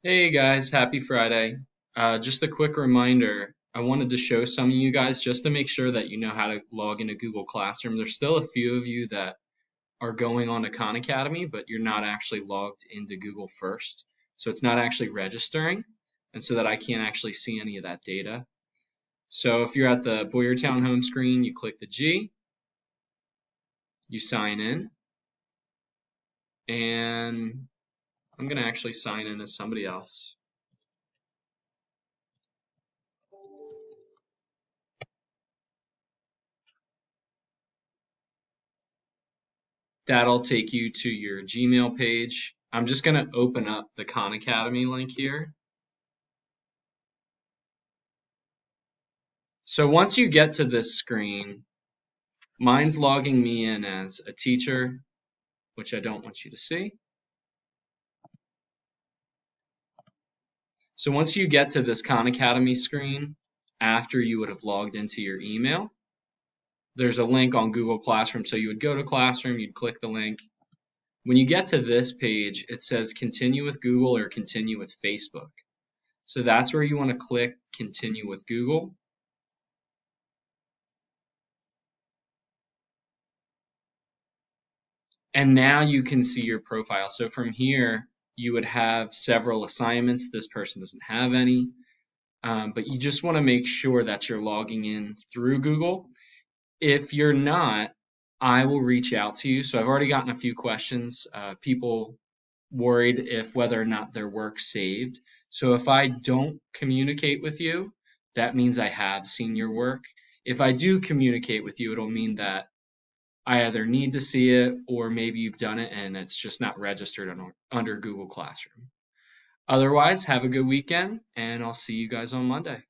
Hey guys, happy Friday. Just a quick reminder, I wanted to show some of you guys just to make sure that you know how to log into Google Classroom. There's still a few of you that are going on to Khan Academy, but you're not actually logged into Google first. So it's not actually registering, and so that I can't actually see any of that data. So if you're at the Boyertown home screen, you click the G, you sign in, and I'm going to actually sign in as somebody else. That'll take you to your Gmail page. I'm just going to open up the Khan Academy link here. So once you get to this screen, mine's logging me in as a teacher, which I don't want you to see. So once you get to this Khan Academy screen, after you would have logged into your email, there's a link on Google Classroom. So you would go to Classroom, you'd click the link. When you get to this page, it says continue with Google or continue with Facebook. So that's where you want to click continue with Google. And now you can see your profile. So from here, you would have several assignments. This person doesn't have any, but you just want to make sure that you're logging in through Google. If you're not, I will reach out to you. So I've already gotten a few questions. People worried if whether or not their work saved. So if I don't communicate with you, that means I have seen your work. If I do communicate with you, it'll mean that I either need to see it or maybe you've done it and it's just not registered under Google Classroom. Otherwise, have a good weekend and I'll see you guys on Monday.